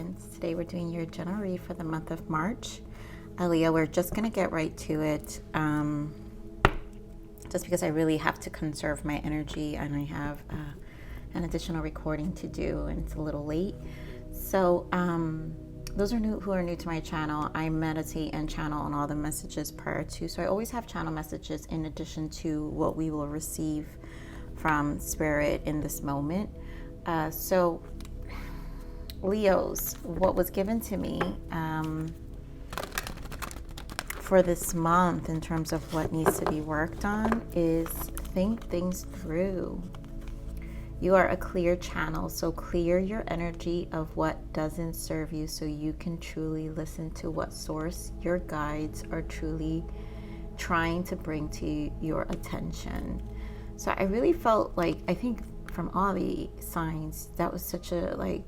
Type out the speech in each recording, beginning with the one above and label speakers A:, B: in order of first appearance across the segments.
A: signs. Today we're doing your general read for the month of March. Leo, we're just going to get right to it, just because I really have to conserve my energy and I have an additional recording to do and it's a little late. So those who are new to my channel, I meditate and channel on all the messages prior to. So I always have channel messages in addition to what we will receive from Spirit in this moment. So Leos, what was given to me for this month in terms of what needs to be worked on is think things through. You are a clear channel, so clear your energy of what doesn't serve you so you can truly listen to what source your guides are truly trying to bring to your attention. So I really felt like, I think from all the signs, that was such a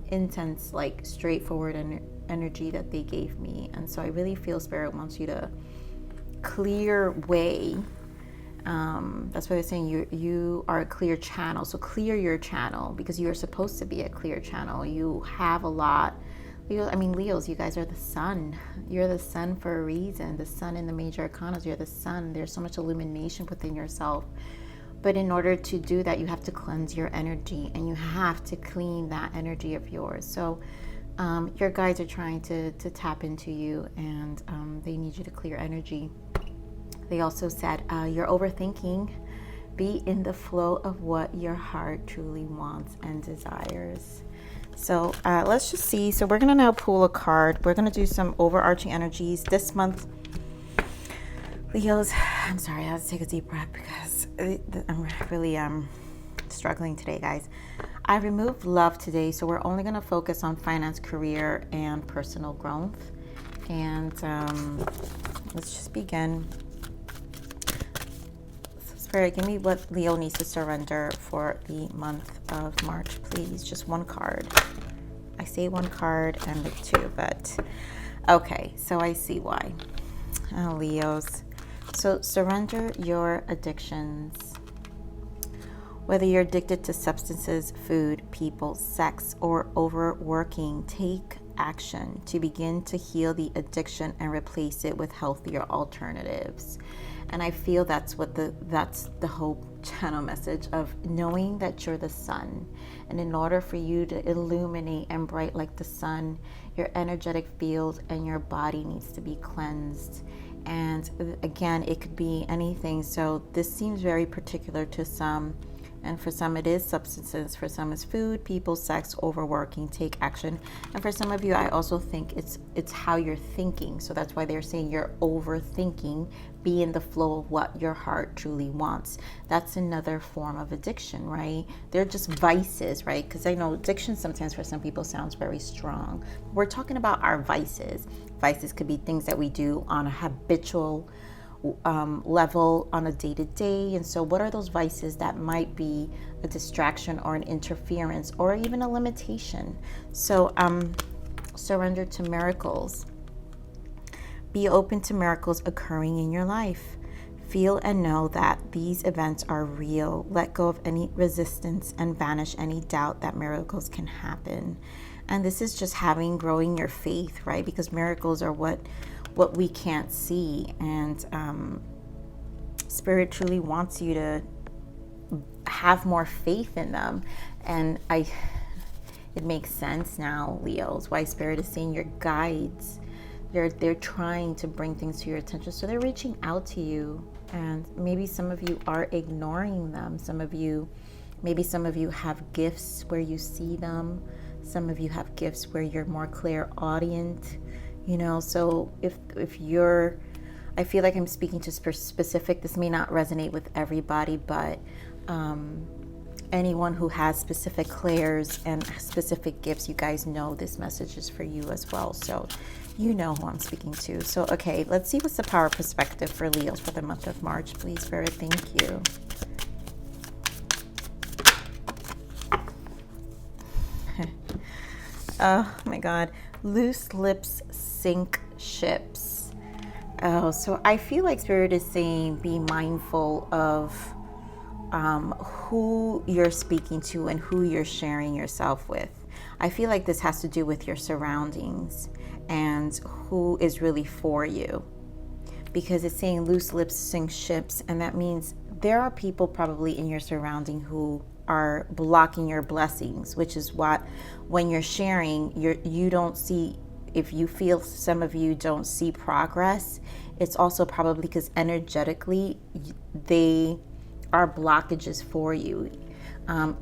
A: intense, straightforward energy that they gave me. And so I really feel Spirit wants you to clear way. That's why they're saying you are a clear channel. So clear your channel because you are supposed to be a clear channel. You have a lot. Leos, you guys are the sun. You're the sun for a reason. The sun in the major arcanas, you're the sun. There's so much illumination within yourself. But in order to do that, you have to cleanse your energy and you have to clean that energy of yours. So your guides are trying to tap into you and they need you to clear energy. They also said, you're overthinking. Be in the flow of what your heart truly wants and desires. So let's just see. So we're going to now pull a card. We're going to do some overarching energies this month. Leos, I'm sorry, I have to take a deep breath because I'm really struggling today, guys. I removed love today, so we're only going to focus on finance, career, and personal growth. And let's just begin. Spirit, give me what Leo needs to surrender for the month of March, please. Just one card. I say one card and the two, but okay, so I see why. Oh, Leos. So surrender your addictions. Whether you're addicted to substances, food, people, sex, or overworking, take action to begin to heal the addiction and replace it with healthier alternatives. And I feel that's the whole channel message of knowing that you're the sun. And in order for you to illuminate and bright like the sun, your energetic field and your body needs to be cleansed. And again, it could be anything. So this seems very particular to some. And for some it is substances, for some it's food, people, sex, overworking, take action. And for some of you, I also think it's how you're thinking. So that's why they're saying you're overthinking. Be in the flow of what your heart truly wants. That's another form of addiction, right? They're just vices, right? Because I know addiction sometimes for some people sounds very strong. We're talking about our vices. Vices could be things that we do on a habitual level on a day-to-day. And so what are those vices that might be a distraction or an interference or even a limitation? So surrender to miracles. Be open to miracles occurring in your life. Feel and know that these events are real. Let go of any resistance and banish any doubt that miracles can happen. And this is just growing your faith, right? Because miracles are what we can't see. And Spirit truly wants you to have more faith in them. And it makes sense now, Leos, why Spirit is saying your guides, they're trying to bring things to your attention. So they're reaching out to you. And maybe some of you are ignoring them. Maybe some of you have gifts where you see them. Some of you have gifts where you're more clairaudient, so if you're, I feel like I'm speaking to specific, this may not resonate with everybody, but anyone who has specific clairs and specific gifts, you guys know this message is for you as well. So you know who I'm speaking to. So, okay, let's see what's the power perspective for Leos for the month of March, please, Spirit. Thank you. Oh my God. Loose lips sink ships. Oh, so I feel like Spirit is saying be mindful of who you're speaking to and who you're sharing yourself with. I feel like this has to do with your surroundings and who is really for you, because it's saying loose lips sink ships, and that means there are people probably in your surrounding who are blocking your blessings, which is what, when you're sharing, you don't see, if you feel some of you don't see progress, it's also probably because energetically they are blockages for you.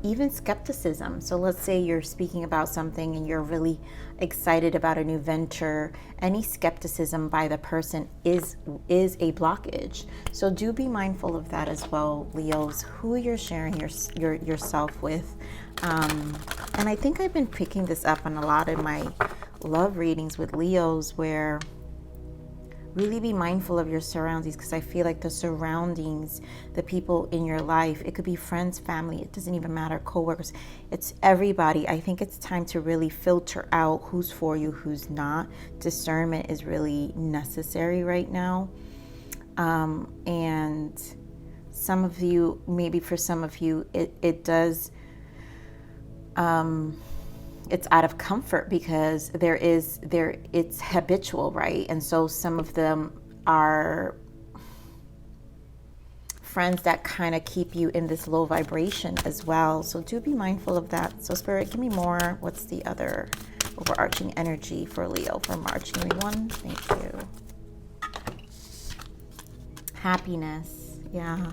A: Even skepticism. So let's say you're speaking about something and you're really excited about a new venture. Any skepticism by the person is a blockage. So do be mindful of that as well, Leos, who you're sharing yourself with. And I think I've been picking this up on a lot of my love readings with Leos, where really be mindful of your surroundings, because I feel like the surroundings, the people in your life, it could be friends, family, it doesn't even matter, coworkers, it's everybody. I think it's time to really filter out who's for you, who's not. Discernment is really necessary right now. And some of you, maybe for some of you, it does, it's out of comfort because it's habitual, right? And so some of them are friends that kind of keep you in this low vibration as well. So do be mindful of that. So Spirit, give me more. What's the other overarching energy for Leo for March? Give me one. Thank you. Happiness. Yeah.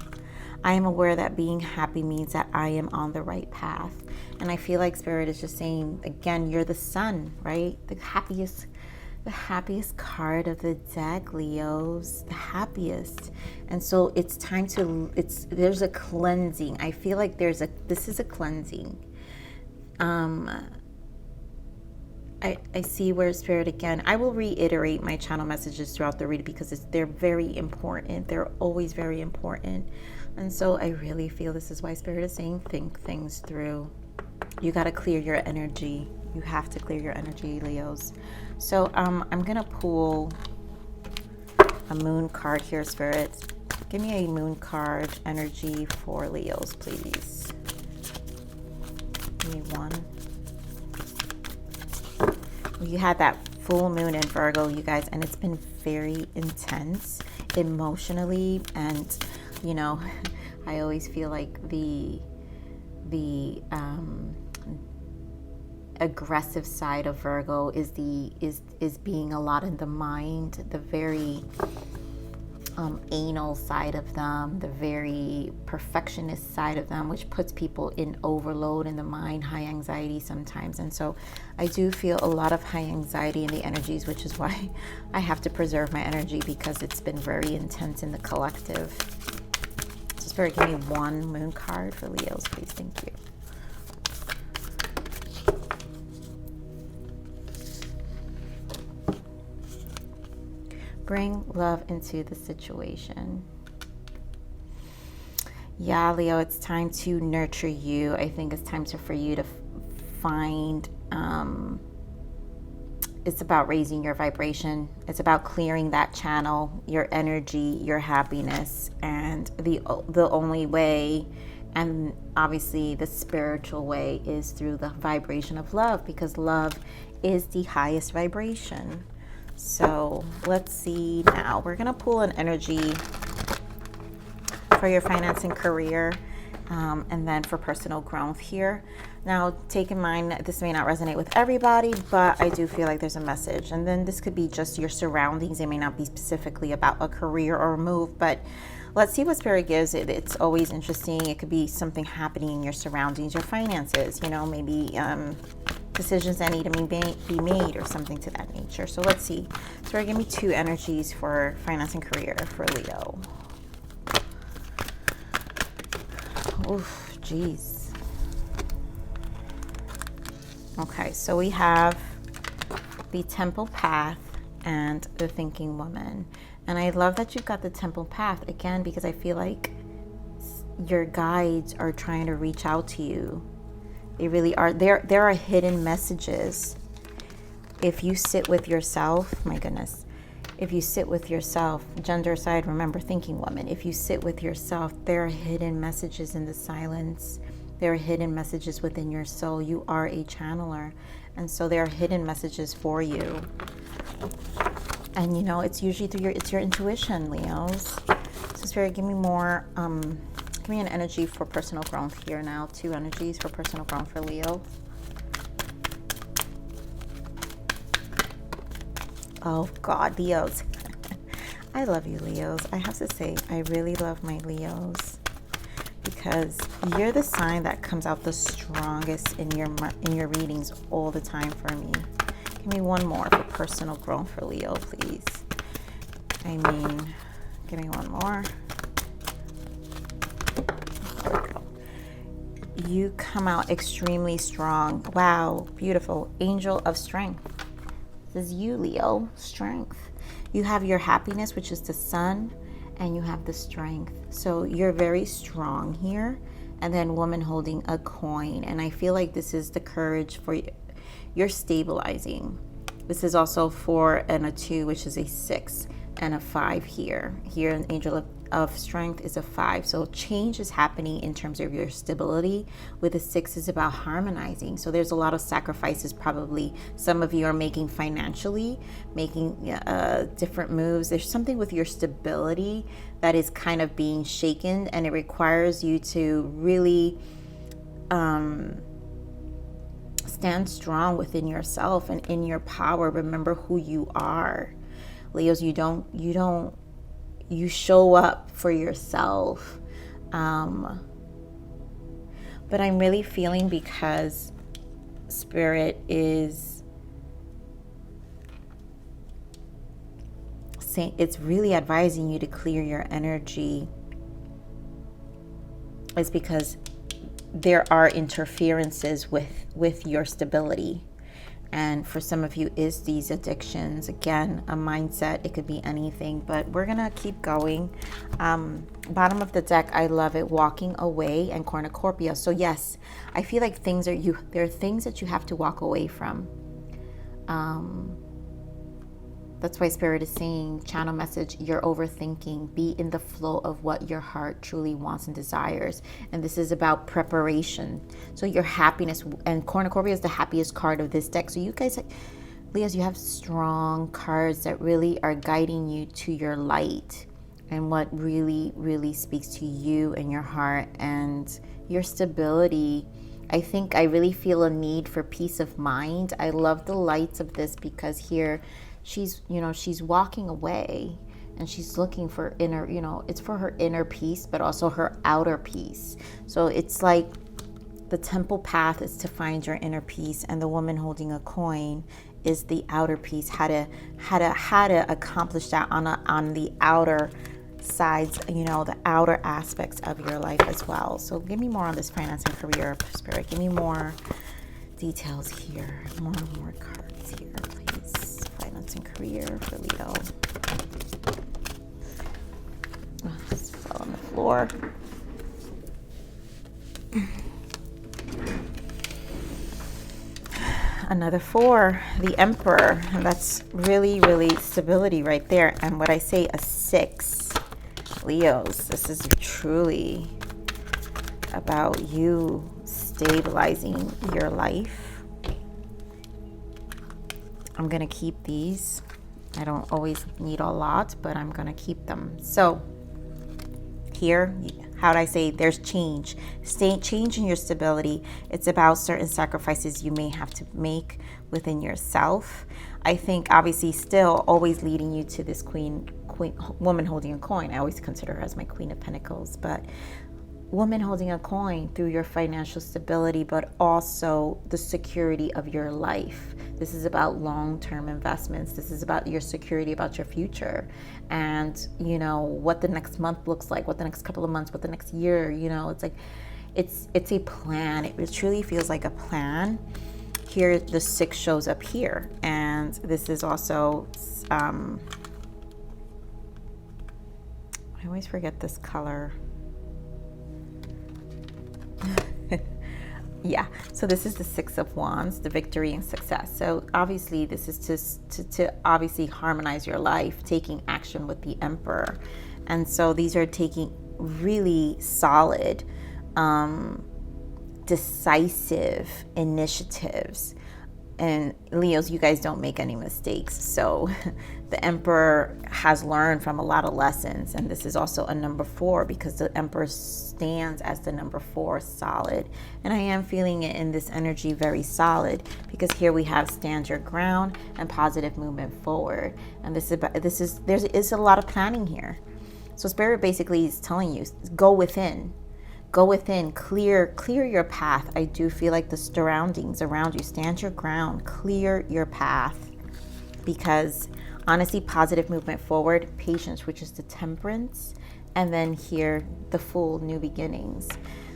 A: I am aware that being happy means that I am on the right path. And I feel like Spirit is just saying, again, you're the sun, right? The happiest card of the deck, Leos, the happiest. And so it's time to, there's a cleansing. I feel like this is a cleansing. I see where Spirit, again, I will reiterate my channel messages throughout the read because they're very important. They're always very important. And so I really feel this is why Spirit is saying think things through. You got to clear your energy. You have to clear your energy, Leos. So I'm going to pull a moon card here, Spirit. Give me a moon card energy for Leos, please. Give me one. You had that full moon in Virgo, you guys, and it's been very intense emotionally. And, you know, I always feel like the aggressive side of Virgo is being a lot in the mind, the very anal side of them, the very perfectionist side of them, which puts people in overload in the mind, high anxiety sometimes. And so I do feel a lot of high anxiety in the energies, which is why I have to preserve my energy, because it's been very intense in the collective. So Spirit, give me one moon card for Leos, please. Thank you. Bring love into the situation. Yeah, Leo, it's time to nurture you. I think it's time for you to find, it's about raising your vibration. It's about clearing that channel, your energy, your happiness. And the only way, and obviously the spiritual way, is through the vibration of love, because love is the highest vibration. So let's see now. We're going to pull an energy for your finance and career, and then for personal growth here. Now, take in mind, this may not resonate with everybody, but I do feel like there's a message. And then this could be just your surroundings. It may not be specifically about a career or a move, but let's see what Spirit gives. It's always interesting. It could be something happening in your surroundings, your finances, you know, maybe decisions that need to be made or something to that nature. So let's see. So give me two energies for finance and career for Leo. Oof, geez. Okay, so we have the Temple Path and the Thinking Woman. And I love that you've got the Temple Path again, because I feel like your guides are trying to reach out to you. They really are. There are hidden messages. If you sit with yourself, my goodness, if you sit with yourself, gender aside, remember, Thinking Woman, if you sit with yourself, there are hidden messages in the silence. There are hidden messages within your soul. You are a channeler. And so there are hidden messages for you. And you know, it's usually through your intuition, Leos. So Spirit, give me more, give me an energy for personal growth here now. 2 energies for personal growth for Leo. Oh God, Leos. I love you, Leos. I have to say, I really love my Leos, because you're the sign that comes out the strongest in your readings all the time for me. Give me one more for personal growth for Leo, please. I mean, give me one more. There we go. You come out extremely strong. Wow, beautiful. Angel of strength. This is you, Leo. Strength. You have your happiness, which is the sun, and you have the strength. So you're very strong here. And then woman holding a coin. And I feel like this is the courage for you. You're stabilizing. This is also 4 and a 2, which is a 6 and a 5 here. Here an angel of strength is a 5. So change is happening in terms of your stability. With a 6 is about harmonizing. So there's a lot of sacrifices probably some of you are making financially, making different moves. There's something with your stability that is kind of being shaken, and it requires you to really stand strong within yourself and in your power. Remember who you are. Leos, you show up for yourself. But I'm really feeling, because Spirit is saying, it's really advising you to clear your energy. It's because there are interferences with your stability. And for some of you is these addictions. Again, a mindset, it could be anything, but we're gonna keep going. Bottom of the deck, I love it, walking away and cornucopia. So yes, I feel like there are things that you have to walk away from. That's why Spirit is saying, channel message, you're overthinking. Be in the flow of what your heart truly wants and desires. And this is about preparation. So your happiness, and cornucopia is the happiest card of this deck. So you guys, Leos, you have strong cards that really are guiding you to your light and what really, really speaks to you and your heart and your stability. I think I really feel a need for peace of mind. I love the lights of this, because here, she's walking away and she's looking for inner, it's for her inner peace, but also her outer peace. So it's like the temple path is to find your inner peace, and the woman holding a coin is the outer peace, how to accomplish that on the outer sides, the outer aspects of your life as well. So give me more on this finance and career, Spirit. Give me more details here, more cards here, please. Finance and career for Leo. Oh, this fell on the floor. Another 4, the Emperor, and that's really, really stability right there. And what I say, a 6, Leos, this is truly about you stabilizing your life. I'm gonna keep these. I don't always need a lot, but I'm gonna keep them. So here, how'd I say, there's change. Change in your stability. It's about certain sacrifices you may have to make within yourself. I think obviously still always leading you to this queen woman holding a coin. I always consider her as my Queen of Pentacles, but woman holding a coin through your financial stability, but also the security of your life. This is about long-term investments. This is about your security, about your future, and what the next month looks like, what the next couple of months, what the next year. It's like it's a plan. It truly feels like a plan. Here the 6 shows up here, and this is also I always forget this color. Yeah, so this is the 6 of Wands, the victory and success. So obviously this is to obviously harmonize your life, taking action with the Emperor. And so these are taking really solid decisive initiatives. And Leos, you guys don't make any mistakes. So the Emperor has learned from a lot of lessons. And this is also a number 4 because the Emperor stands as the number 4, solid. And I am feeling it in this energy very solid, because here we have stand your ground and positive movement forward. And there's a lot of planning here. So Spirit basically is telling you, go within. Go within, clear your path. I do feel like the surroundings around you, stand your ground, clear your path. Because honestly, positive movement forward, patience, which is the Temperance, and then here, the Fool, new beginnings.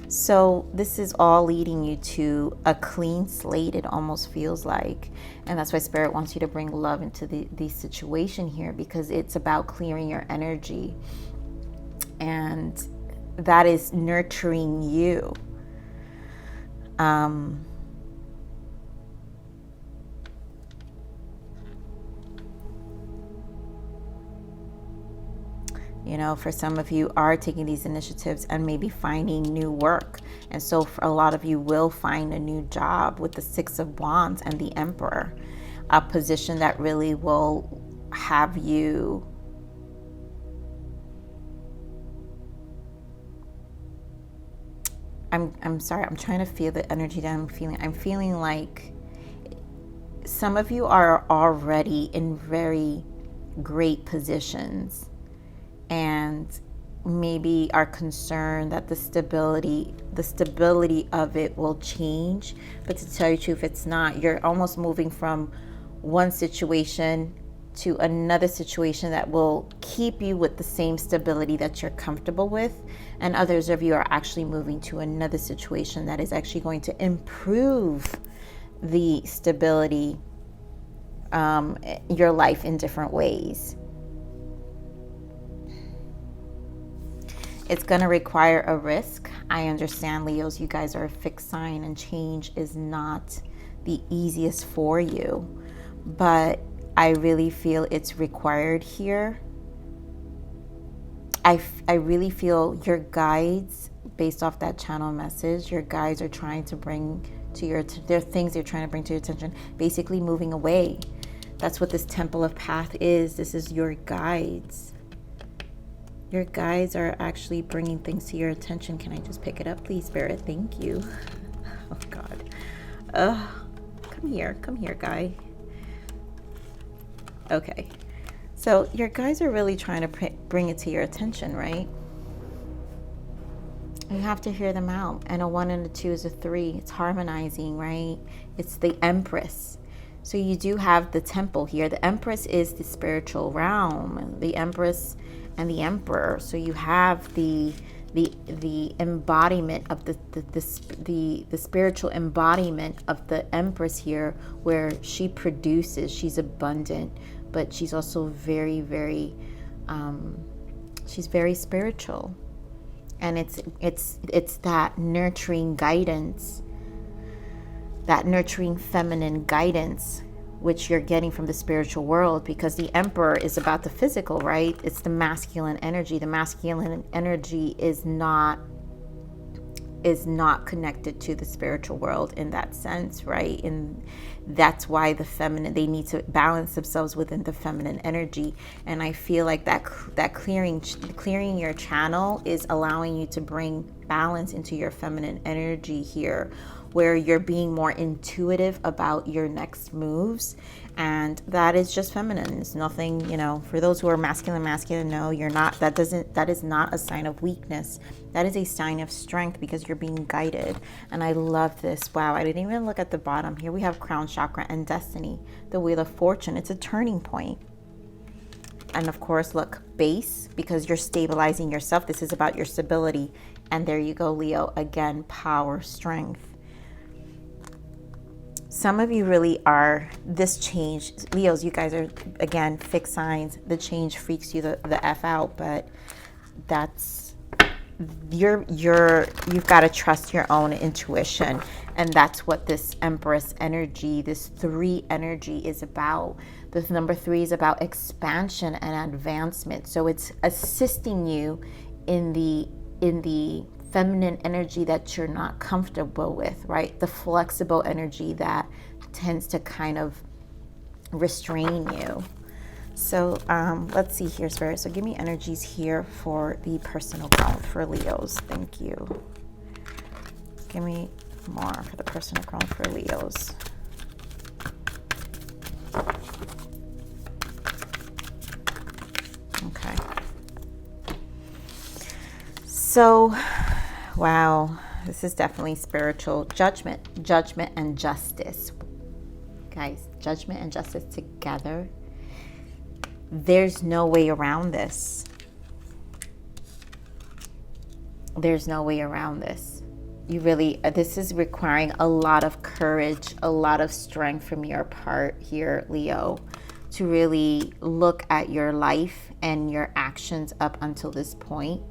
A: So this is all leading you to a clean slate, it almost feels like. And that's why Spirit wants you to bring love into the situation here, because it's about clearing your energy. And that is nurturing you. You know, for some of you are taking these initiatives and maybe finding new work. And so for a lot of you will find a new job with the 6 of Wands and the Emperor, a position that really will have you I'm sorry, I'm trying to feel the energy that I'm feeling. I'm feeling like some of you are already in very great positions and maybe are concerned that the stability of it will change. But to tell you the truth, it's not. You're almost moving from one situation to another situation that will keep you with the same stability that you're comfortable with. And others of you are actually moving to another situation that is actually going to improve the stability, your life in different ways. It's going to require a risk. I understand, Leos, you guys are a fixed sign and change is not the easiest for you. But I really feel it's required here. I really feel your guides, based off that channel message, your guides are trying to bring to your, there are things they're trying to bring to your attention, basically moving away. That's what this Temple of Path is. This is your guides. Your guides are actually bringing things to your attention. Can I just pick it up, please, Spirit? Thank you. Oh, God. Come here, guy. Okay. So your guys are really trying to bring it to your attention, right? You have to hear them out. And a 1 and a 2 is a 3. It's harmonizing, right? It's the Empress. So you do have the Temple here. The Empress is the spiritual realm. The Empress and the Emperor. So you have the embodiment of the spiritual embodiment of the Empress here, where she produces. She's abundant, but she's also very, very she's very spiritual. And it's that nurturing guidance, that nurturing feminine guidance, which you're getting from the spiritual world, because the Emperor is about the physical, right? It's the masculine energy. The masculine energy is not connected to the spiritual world in that sense, right? And that's why the feminine, they need to balance themselves within the feminine energy. And I feel like that clearing your channel is allowing you to bring balance into your feminine energy here, where you're being more intuitive about your next moves. And that is just feminine. It's nothing, for those who are masculine, no, you're not. That is not a sign of weakness. That is a sign of strength, because you're being guided. And I love this. Wow, I didn't even look at the bottom. Here we have crown chakra and destiny, the wheel of fortune. It's a turning point. And of course, look, base, because you're stabilizing yourself. This is about your stability. And there you go, Leo. Again, power, strength. Some of you really are, this change, Leos, you guys are, again, fixed signs. The change freaks you the F out, but that's, you've got to trust your own intuition. And that's what this Empress energy, this 3 energy is about. This number 3 is about expansion and advancement. So it's assisting you in the feminine energy that you're not comfortable with, right? The flexible energy that tends to kind of restrain you. So let's see here, Spirit. So give me energies here for the personal growth for Leos. Thank you. Give me more for the personal growth for Leos. Okay. So, wow, this is definitely spiritual judgment and justice. Guys, judgment and justice together. There's no way around this. There's no way around this. You really, this is requiring a lot of courage, a lot of strength from your part here, Leo, to really look at your life and your actions up until this point.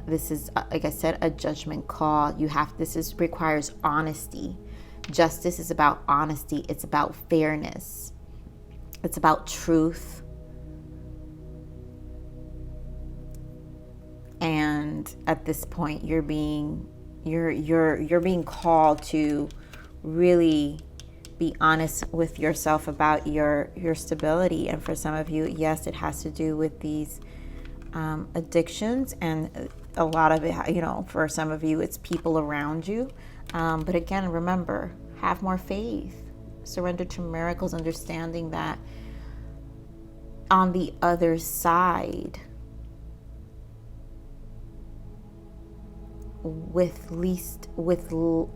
A: This is, like I said, a judgment call. This requires honesty. Justice is about honesty. It's about fairness. It's about truth. And at this point, you're being called to really be honest with yourself about your stability. And for some of you, yes, it has to do with these addictions, and a lot of it, for some of you, it's people around you. But again, remember, have more faith, surrender to miracles, understanding that on the other side, with no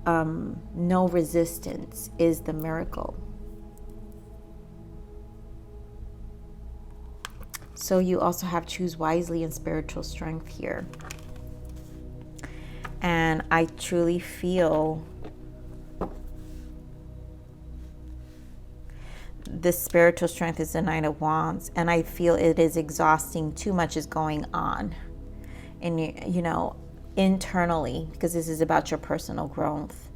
A: resistance is the miracle. So you also have choose wisely and spiritual strength here. And I truly feel this spiritual strength is the Nine of Wands, and I feel it is exhausting. Too much is going on, and internally, because this is about your personal growth.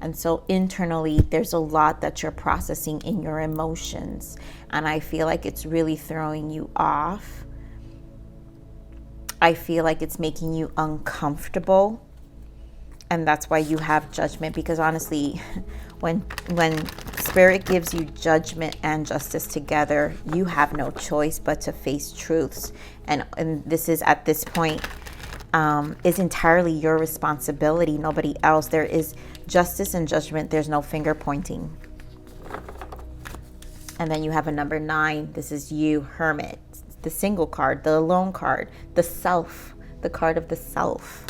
A: And so internally, there's a lot that you're processing in your emotions, and I feel like it's really throwing you off. I feel like it's making you uncomfortable, and that's why you have judgment. Because honestly, when Spirit gives you judgment and justice together, you have no choice but to face truths, and this is, at this point, is entirely your responsibility, nobody else. There is justice and judgment. There's no finger pointing. And then you have a number 9. This is you, Hermit, the single card, the alone card, the self, the card of the self.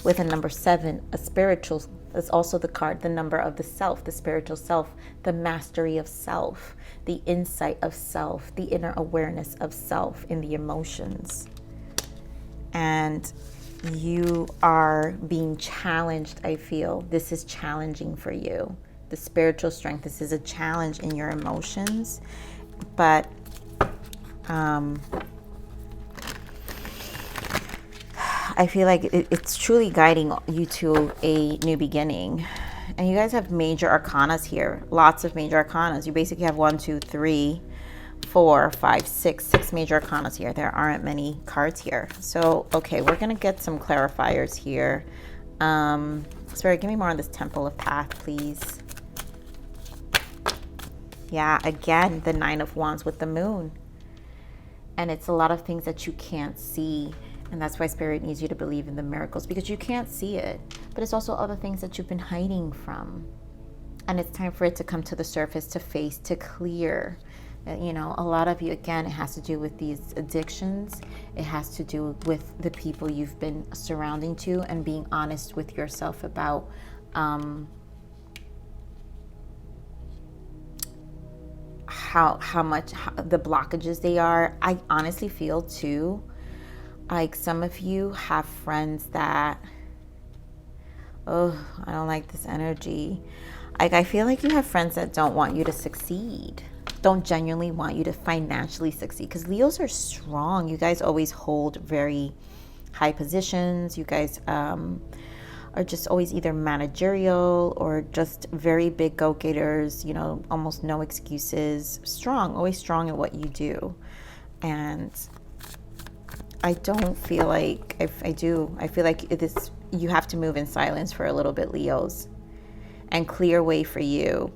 A: With a number 7, a spiritual, is also the card, the number of the self, the spiritual self, the mastery of self, the insight of self, the inner awareness of self in the emotions. And you are being challenged, I feel. This is challenging for you. The spiritual strength, this is a challenge in your emotions. But I feel like it's truly guiding you to a new beginning. And you guys have major arcanas here. Lots of major arcanas. You basically have 1, 2, 3, 4, 5, 6 major arcanas here. There aren't many cards here. So, okay, we're going to get some clarifiers here. Spirit, give me more on this Temple of Path, please. Yeah, again, the 9 of Wands with the Moon. And it's a lot of things that you can't see. And that's why Spirit needs you to believe in the miracles, because you can't see it. But it's also other things that you've been hiding from. And it's time for it to come to the surface, to face, to clear. A lot of you, again, it has to do with these addictions. It has to do with the people you've been surrounding to, and being honest with yourself about how much the blockages they are. I honestly feel too, like some of you have friends that, I don't like this energy. Like, I feel like you have friends that don't want you to succeed, don't genuinely want you to financially succeed, because Leos are strong. You guys always hold very high positions. You guys are just always either managerial or just very big go-getters, almost no excuses, strong, always strong at what you do. And I don't feel like, I do. I feel like you have to move in silence for a little bit, Leos, and clear way for you.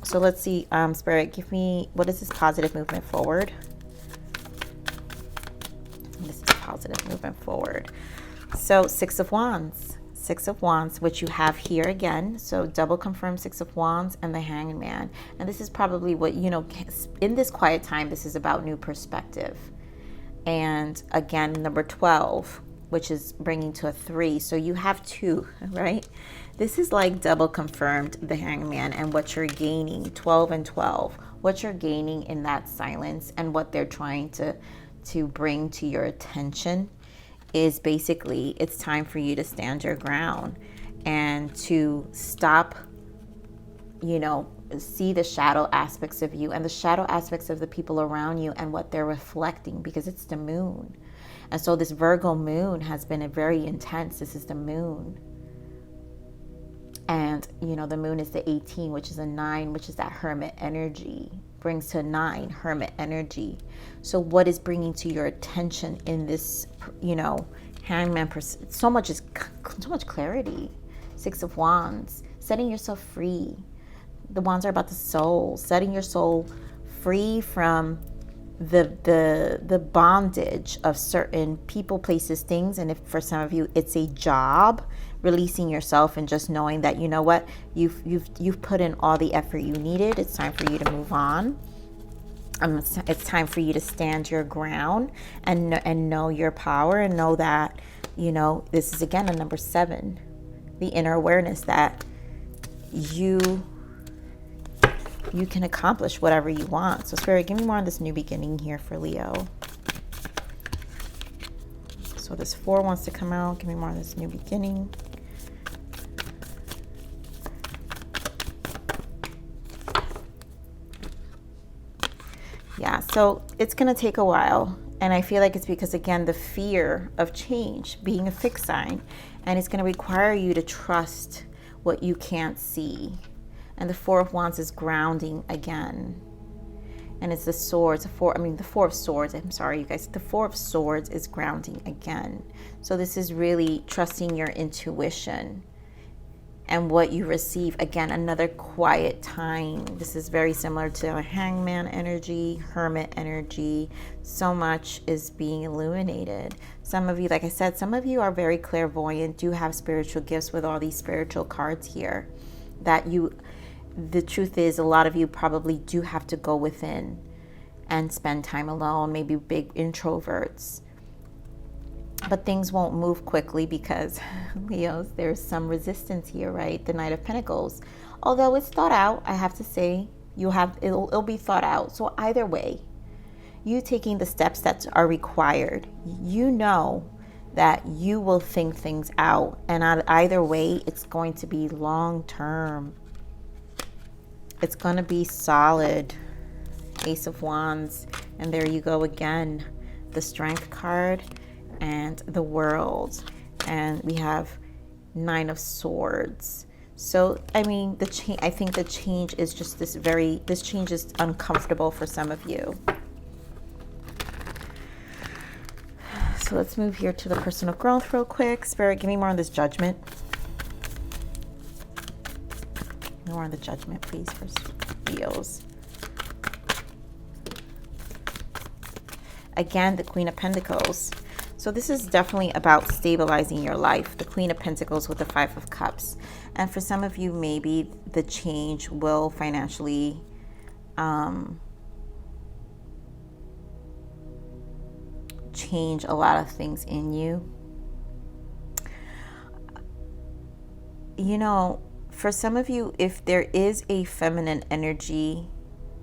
A: So let's see, Spirit, give me, what is this positive movement forward? This is positive movement forward. So 6 of Wands. 6 of Wands, which you have here again. So double confirm 6 of Wands and the Hanged Man. And this is probably what, you know, in this quiet time, this is about new perspective. And again, number 12, which is bringing to a 3. So you have 2, right? This is like double confirmed the Hanged Man and what you're gaining, 12 and 12, what you're gaining in that silence and what they're trying to bring to your attention is basically it's time for you to stand your ground and to stop, you know, see the shadow aspects of you and the shadow aspects of the people around you and what they're reflecting, because it's the moon. And so this Virgo moon has been very intense. This is the moon. And, you know, the moon is the 18, which is a 9, which is that hermit energy, brings to 9, hermit energy. So what is bringing to your attention in this, you know, Hangman, so much clarity. 6 of Wands, setting yourself free. The wands are about the soul, setting your soul free from the bondage of certain people, places, things. And if for some of you it's a job, releasing yourself and just knowing that, you know what, you've put in all the effort you needed. It's time for you to move on. It's time for you to stand your ground and know your power, and know that, you know, this is again a number 7, the inner awareness that you can accomplish whatever you want. So Spirit, give me more on this new beginning here for Leo. So this 4 wants to come out. Give me more on this new beginning. Yeah, so it's going to take a while. And I feel like it's because, again, the fear of change, being a fixed sign. And it's going to require you to trust what you can't see. And the 4 of Wands is grounding again. And it's the swords, the 4 of swords. I'm sorry, you guys. The 4 of swords is grounding again. So this is really trusting your intuition and what you receive. Again, another quiet time. This is very similar to a Hangman energy, hermit energy. So much is being illuminated. Some of you, like I said, some of you are very clairvoyant, do have spiritual gifts with all these spiritual cards here. The truth is, a lot of you probably do have to go within and spend time alone, maybe big introverts. But things won't move quickly because, Leos, there's some resistance here, right? The Knight of Pentacles. Although it's thought out, I have to say, it'll be thought out. So either way, you taking the steps that are required, you know that you will think things out. And either way, it's going to be long term. It's going to be solid. Ace of Wands. And there you go again. The Strength card and the World. And we have 9 of Swords. So, I mean, I think the change is just this change is uncomfortable for some of you. So let's move here to the personal growth real quick. Spirit, give me more on this Judgment. More on the Judgment, please, for Leos. Again, the Queen of Pentacles. So this is definitely about stabilizing your life. The Queen of Pentacles with the 5 of Cups. And for some of you, maybe the change will financially change a lot of things in you. You know, for some of you, if there is a feminine energy,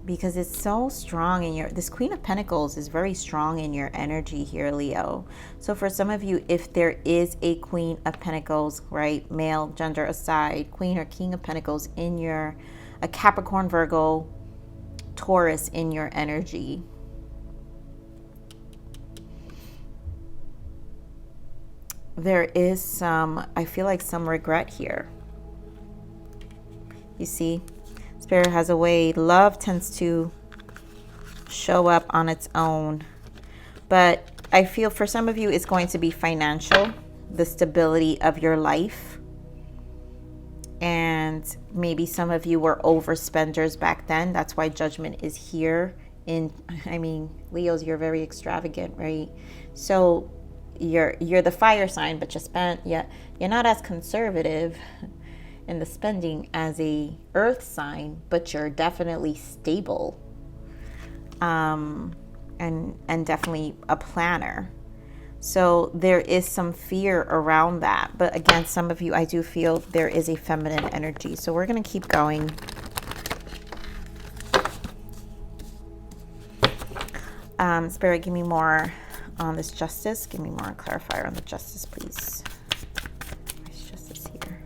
A: because it's so strong in this Queen of Pentacles is very strong in your energy here, Leo. So for some of you, if there is a Queen of Pentacles, right, male gender aside, Queen or King of Pentacles in a Capricorn, Virgo, Taurus in your energy, there is I feel like some regret here. You see, Spirit has a way. Love tends to show up on its own. But I feel for some of you, it's going to be financial, the stability of your life. And maybe some of you were overspenders back then. That's why judgment is here. I mean, Leos, you're very extravagant, right? So you're the fire sign, but you're not as conservative in the spending as a earth sign, but you're definitely stable. And definitely a planner. So there is some fear around that. But again, some of you, I do feel there is a feminine energy. So we're going to keep going. Spirit, give me more on this justice. Give me more clarifier on the justice, please. Where's justice here?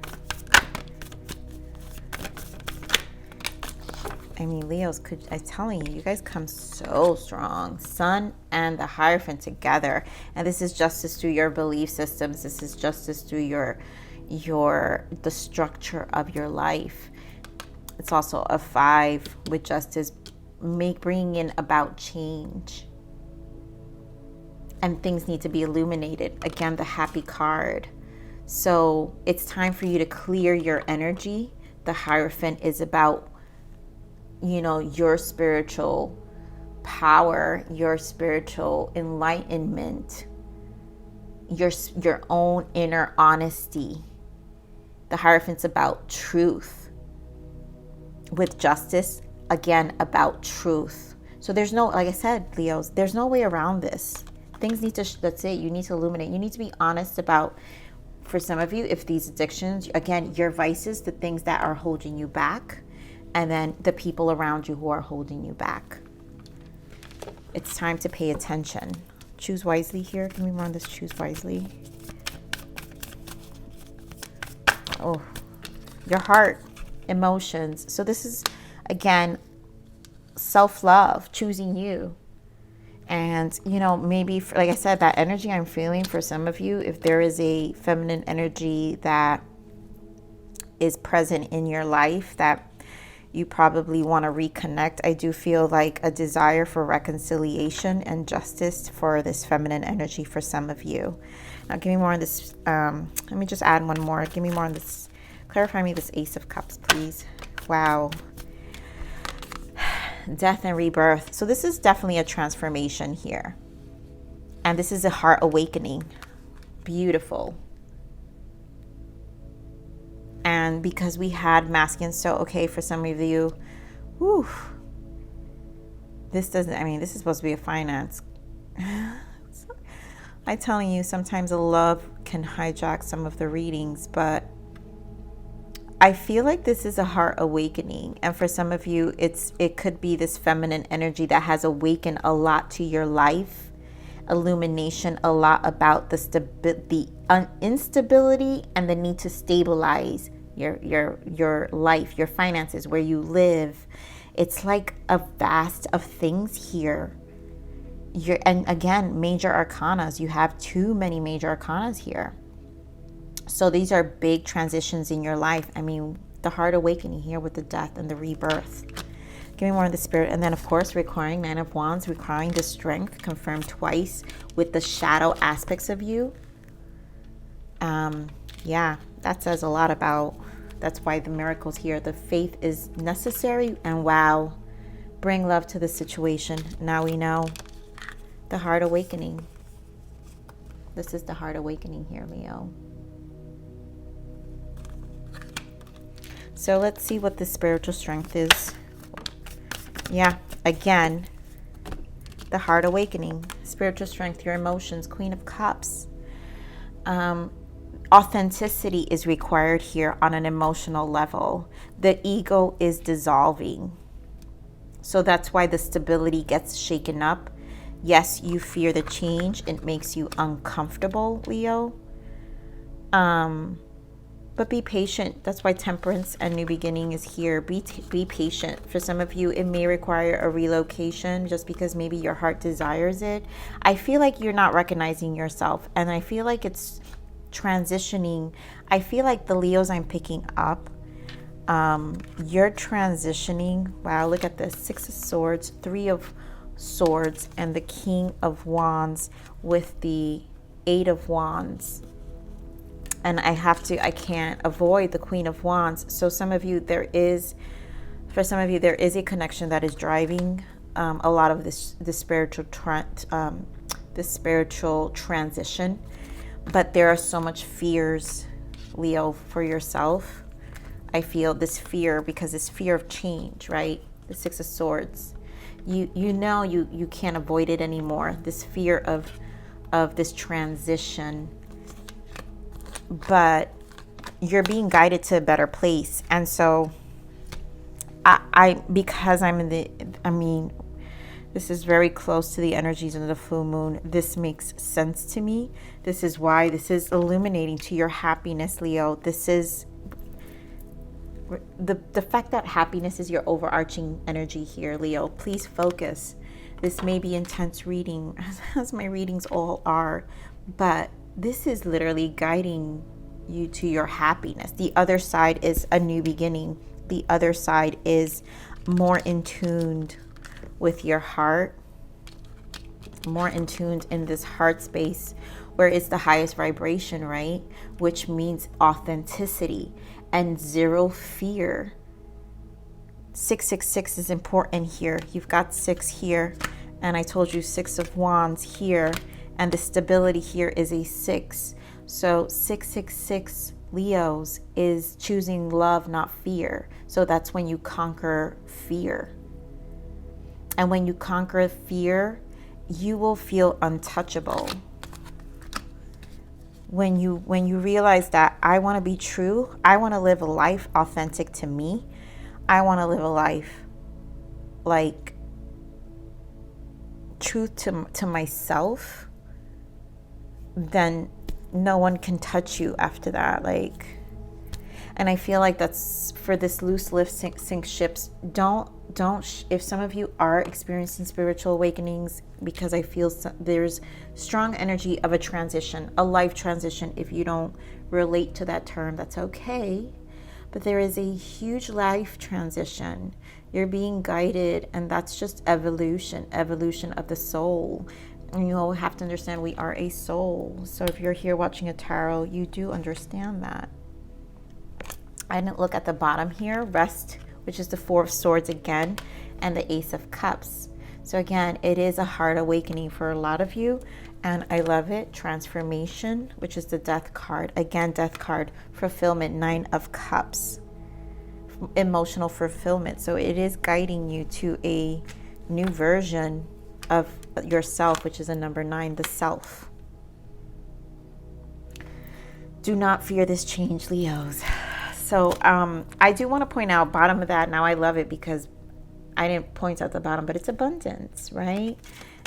A: I mean, Leos, I'm telling you, you guys come so strong. Sun and the Hierophant together. And this is justice through your belief systems. This is justice through the structure of your life. It's also a 5 with justice, bringing in about change. And things need to be illuminated. Again, the Happy card. So it's time for you to clear your energy. The Hierophant is about, you know, your spiritual power, your spiritual enlightenment, your own inner honesty. The Hierophant's about truth. With justice, again, about truth. So there's no, like I said, Leos, there's no way around this. Things need to, that's it. You need to illuminate. You need to be honest about, for some of you, if these addictions, again, your vices, the things that are holding you back, and then the people around you who are holding you back. It's time to pay attention. Choose wisely here. Give me more on this. Choose wisely. Oh, your heart, emotions. So this is, again, self-love, choosing you. And, you know, maybe, like I said, that energy I'm feeling for some of you, if there is a feminine energy that is present in your life that you probably want to reconnect, I do feel like a desire for reconciliation and justice for this feminine energy for some of you. Now, give me more on this. Let me just add one more. Give me more on this. Clarify me this Ace of Cups, please. Wow. Death and rebirth. So this is definitely a transformation here. And this is a heart awakening. Beautiful. And because we had masculine, so okay, for some of you, whew, this doesn't, I mean, this is supposed to be a finance. I'm telling you, sometimes a love can hijack some of the readings, but I feel like this is a heart awakening. And for some of you, it could be this feminine energy that has awakened a lot to your life. Illumination, a lot about the instability and the need to stabilize your life, your finances, where you live. It's like a vast of things here. And again, major arcanas. You have too many major arcanas here. So these are big transitions in your life. I mean, the heart awakening here with the death and the rebirth. Give me more of the spirit. And then, of course, requiring 9 of Wands, requiring the strength, confirmed twice with the shadow aspects of you. Yeah, that says a lot about, that's why the miracles here. The faith is necessary. And wow, bring love to the situation. Now we know the heart awakening. This is the heart awakening here, Leo. So let's see what the spiritual strength is. Yeah, again, the heart awakening, spiritual strength, your emotions, Queen of Cups. Authenticity is required here on an emotional level. The ego is dissolving. So that's why the stability gets shaken up. Yes, you fear the change. It makes you uncomfortable, Leo. But be patient. That's why temperance and new beginning is here. Be patient. For some of you, it may require a relocation just because maybe your heart desires it. I feel like you're not recognizing yourself. And I feel like it's transitioning. I feel like the Leos I'm picking up, you're transitioning. Wow, look at this. 6 of Swords, 3 of Swords and the King of Wands with the Eight of Wands. And I can't avoid the Queen of Wands. So for some of you, there is a connection that is driving a lot of this spiritual transition. But there are so much fears, Leo, for yourself. I feel this fear, because this fear of change, right? The Six of Swords. You know you can't avoid it anymore. This fear of this transition. But you're being guided to a better place. And so because this is very close to the energies of the full moon. This makes sense to me. This is why this is illuminating to your happiness, Leo. This is the fact that happiness is your overarching energy here, Leo. Please focus. This may be intense reading, as my readings all are, but this is literally guiding you to your happiness. The other side is a new beginning. The other side is more in tune with your heart, more in tune in this heart space where it's the highest vibration, right? Which means authenticity and zero fear. 666 is important here. You've got 6 here, and I told you 6 of Wands here, and the stability here is a 6. So 666 Leos is choosing love, not fear. So that's when you conquer fear. And when you conquer fear, you will feel untouchable. When you realize that I want to be true, I want to live a life authentic to me. I want to live a life like truth to myself, then no one can touch you after that. And I feel like that's for this loose lift sink ships. Don't if some of you are experiencing spiritual awakenings, because I feel there's strong energy of a transition, a life transition. If you don't relate to that term, that's okay. But there is a huge life transition. You're being guided, and that's just evolution of the soul. And you all have to understand we are a soul. So if you're here watching a tarot, you do understand that. I didn't look at the bottom here. Rest, which is the 4 of Swords again, and the Ace of Cups. So again, it is a heart awakening for a lot of you, and I love it. Transformation, which is the Death card. Again, Death card. Fulfillment, 9 of Cups. Emotional fulfillment. So it is guiding you to a new version of yourself, which is a number 9, the self. Do not fear this change, Leos. So I do want to point out bottom of that. Now I love it because I didn't point out the bottom, but it's abundance, right?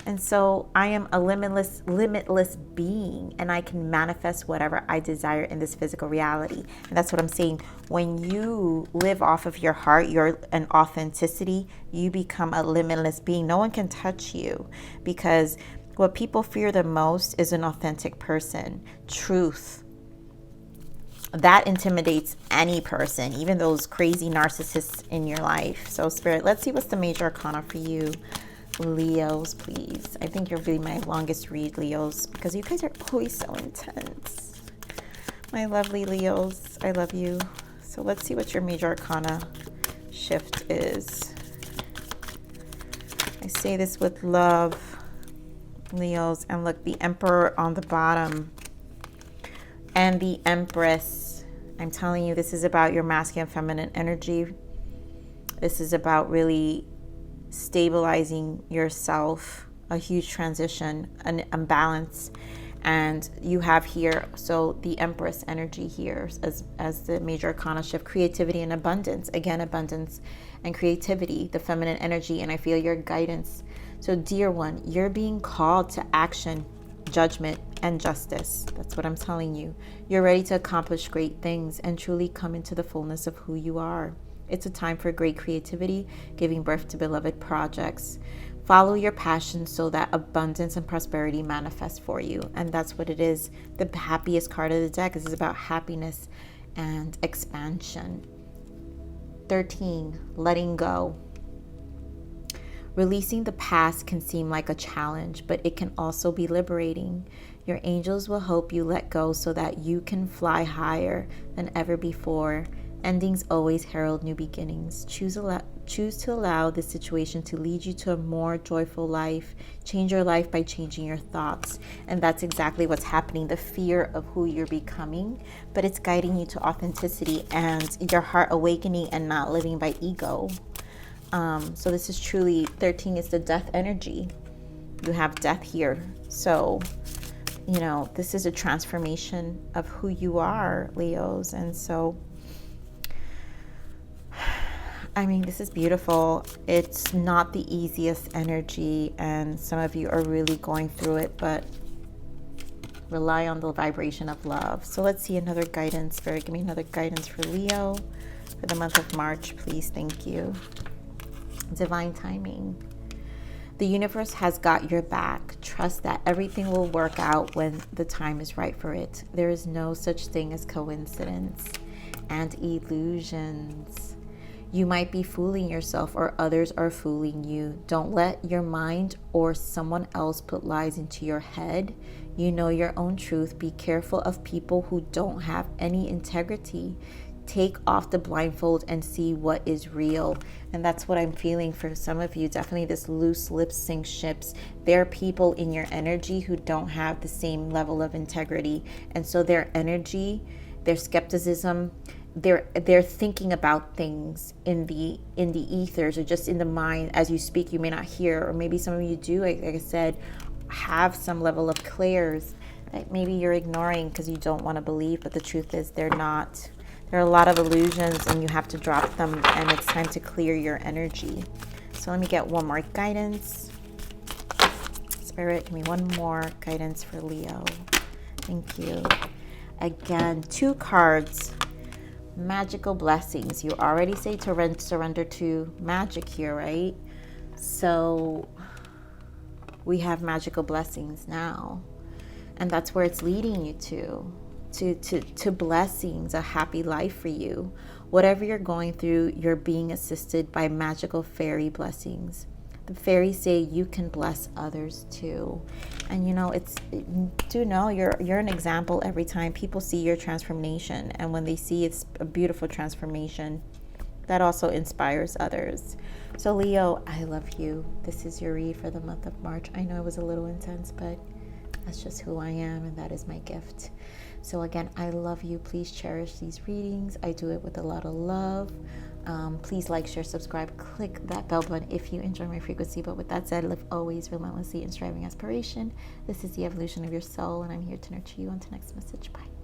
A: And so I am a limitless being, and I can manifest whatever I desire in this physical reality. And that's what I'm saying. When you live off of your heart, an authenticity, you become a limitless being. No one can touch you, because what people fear the most is an authentic person. Truth. That intimidates any person, even those crazy narcissists in your life. So Spirit, let's see what's the major arcana for you, Leos, please. I think you're really my longest read, Leos, because you guys are always so intense. My lovely Leos, I love you. So let's see what your major arcana shift is. I say this with love, Leos. And look, the Emperor on the bottom. And the Empress. I'm telling you, this is about your masculine, feminine energy. This is about really stabilizing yourself, a huge transition, an imbalance. And you have here, so the Empress energy here as the major arcana shift, creativity and abundance. Again, abundance and creativity, the feminine energy. And I feel your guidance. So dear one, you're being called to action, judgment, and justice. That's what I'm telling you. You're ready to accomplish great things and truly come into the fullness of who you are. It's a time for great creativity, giving birth to beloved projects. Follow your passion so that abundance and prosperity manifest for you. And that's what it is. The happiest card of the deck is about happiness and expansion. 13, letting go. Releasing the past can seem like a challenge, but it can also be liberating. Your angels will help you let go so that you can fly higher than ever before. Endings always herald new beginnings. Choose to allow this situation to lead you to a more joyful life. Change your life by changing your thoughts. And that's exactly what's happening. The fear of who you're becoming, but it's guiding you to authenticity and your heart awakening and not living by ego. So this is truly, 13 is the death energy. You have death here. So, you know, this is a transformation of who you are, Leos. And so, I mean, this is beautiful. It's not the easiest energy, and some of you are really going through it, but rely on the vibration of love. So let's see another guidance. Spirit, give me another guidance for Leo for the month of March, please. Thank you. Divine timing. The universe has got your back. Trust that everything will work out when the time is right for it. There is no such thing as coincidence and illusions. You might be fooling yourself or others are fooling you. Don't let your mind or someone else put lies into your head. You know your own truth. Be careful of people who don't have any integrity. Take off the blindfold and see what is real. And that's what I'm feeling for some of you. Definitely this loose lips sink ships. There are people in your energy who don't have the same level of integrity. And so their energy, their skepticism, they're thinking about things in the ethers or just in the mind. As you speak, you may not hear, or maybe some of you do, like I said, have some level of clairs that maybe you're ignoring because you don't want to believe, but the truth is they're not. There are a lot of illusions and you have to drop them, and it's time to clear your energy. So let me get one more guidance. Spirit, give me one more guidance for Leo. Thank you. Again, 2 cards. Magical blessings. You already say to surrender to magic here, right? So we have magical blessings now. And that's where it's leading you to blessings, a happy life for you. Whatever you're going through, you're being assisted by magical fairy blessings. The fairies say you can bless others too. And you know, do know you're an example every time people see your transformation. And when they see it's a beautiful transformation, that also inspires others. So Leo, I love you. This is your read for the month of March. I know it was a little intense, but that's just who I am, and that is my gift. So again, I love you. Please cherish these readings. I do it with a lot of love. Please like, share, subscribe, click that bell button if you enjoy my frequency. But with that said, live always relentlessly in striving aspiration. This is the evolution of your soul, and I'm here to nurture you. On to next message. Bye.